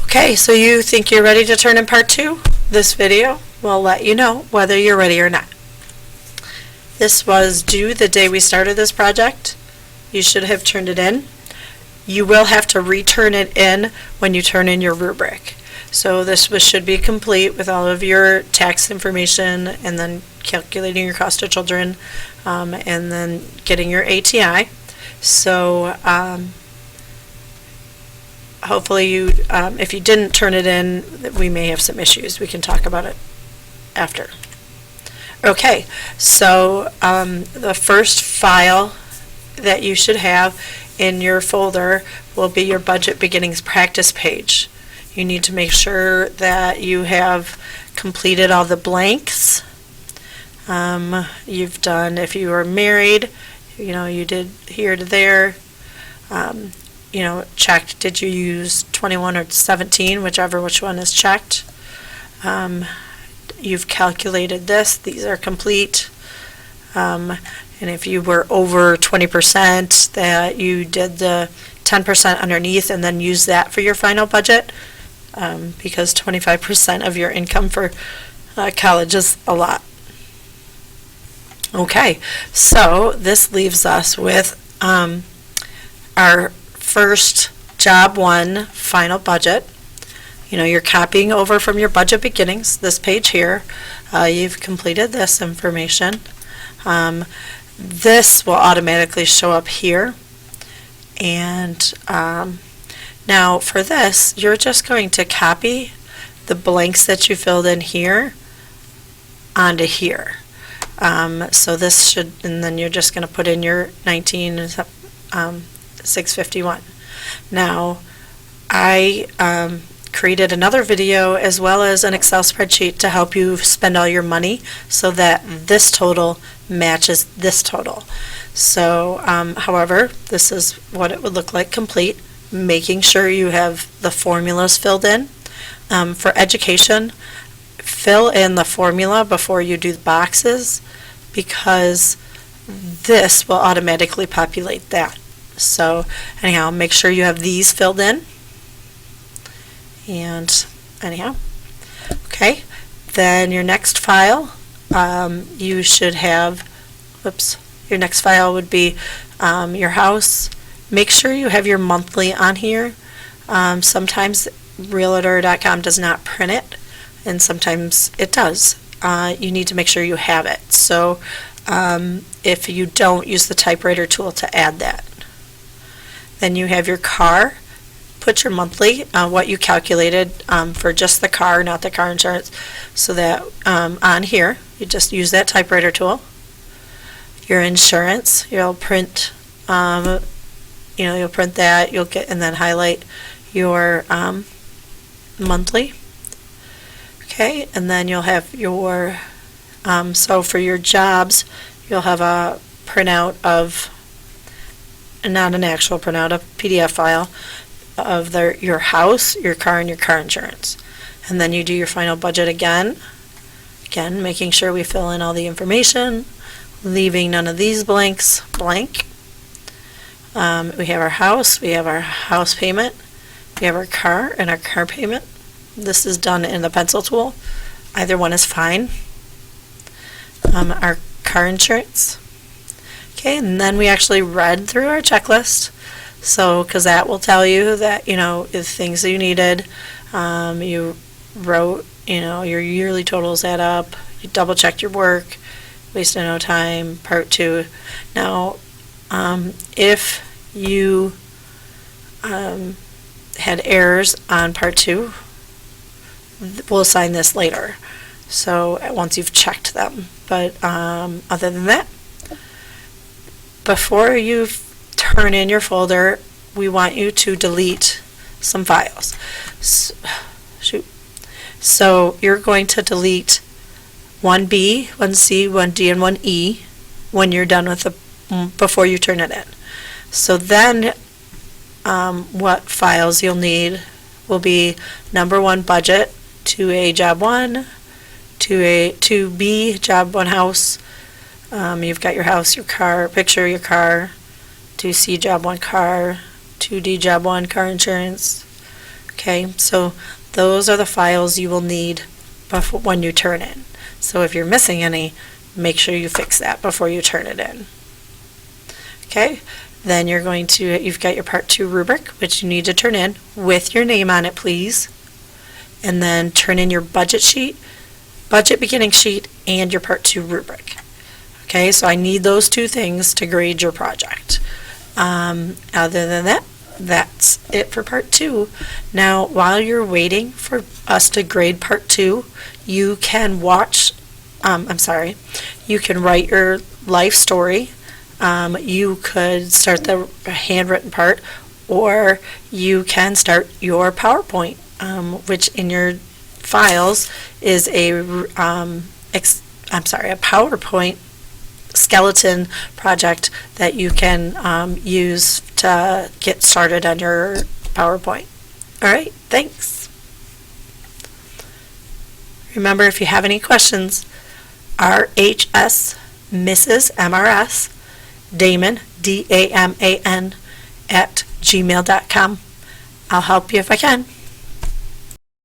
Okay, so you think you're ready to turn in part 2? This video will let you know whether you're ready or not. This was due the day we started this project. You should have turned it in. You will have to return it in when you turn in your rubric. So should be complete with all of your tax information and then calculating your cost of children and then getting your ATI. So hopefully if you didn't turn it in, we may have some issues. We can talk about it after. Okay, so the first file that you should have in your folder will be your budget beginnings practice page. You need to make sure that you have completed all the blanks. You've done, if you were married, you did here to there. Checked, did you use 21 or 17, which one is checked. You've calculated this, these are complete. And if you were over 20%, that you did the 10% underneath and then use that for your final budget, because 25% of your income for college is a lot. Okay, so this leaves us with our first job 1 final budget. You're copying over from your budget beginnings, this page here. You've completed this information. This will automatically show up here. And now for this, you're just going to copy the blanks that you filled in here onto here. So this should, and then you're just going to put in your 19,651. Now, I created another video as well as an Excel spreadsheet to help you spend all your money so that this total matches this total. So, however, this is what it would look like complete, making sure you have the formulas filled in. For education, fill in the formula before you do the boxes, because this will automatically populate that. So anyhow, make sure you have these filled in. And anyhow, okay, then your next file, you should have, your next file would be your house. Make sure you have your monthly on here. Sometimes Realtor.com does not print it, and sometimes it does. You need to make sure you have it. So if you don't, use the typewriter tool to add that. Then you have your car. Put your monthly, what you calculated for just the car, not the car insurance, so that on here, you just use that typewriter tool. Your insurance, you'll print, you'll print that, you'll get, and then highlight your monthly. Okay, and then you'll have your, so for your jobs, you'll have a printout of, not an actual printout, a PDF file of your house, your car, and your car insurance. And then you do your final budget again, making sure we fill in all the information, leaving none of these blanks blank. We have our house payment, we have our car and our car payment. This is done in the pencil tool. Either one is fine. Our car insurance. Okay, and then we actually read through our checklist. So, because that will tell you that, the things that you needed, you wrote, your yearly totals add up, you double checked your work, wasted no time, part 2. Now, if you had errors on part 2, we'll assign this later. So, once you've checked them. But other than that, before you turn in your folder, we want you to delete some files. So you're going to delete 1B, 1C, 1D, and 1E when you're done with before you turn it in. So then what files you'll need will be number 1 budget, 2A job 1, 2B job 1 house. You've got your house, your car, picture your car, 2C job 1 car, 2D job 1 car insurance, Okay, so those are the files you will need before, when you turn in. So if you're missing any, make sure you fix that before you turn it in. Okay, then you've got your Part 2 rubric, which you need to turn in with your name on it, please. And then turn in your budget sheet, budget beginning sheet, and your Part 2 rubric. Okay, so I need those two things to grade your project. Other than that, that's it for Part 2. Now, while you're waiting for us to grade Part 2, you can you can write your life story. You could start the handwritten part, or you can start your PowerPoint, which in your files is a PowerPoint skeleton project that you can use to get started on your PowerPoint. All right, thanks. Remember, if you have any questions, RHS Mrs. MRS Damon DAMAN @gmail.com. I'll help you if I can.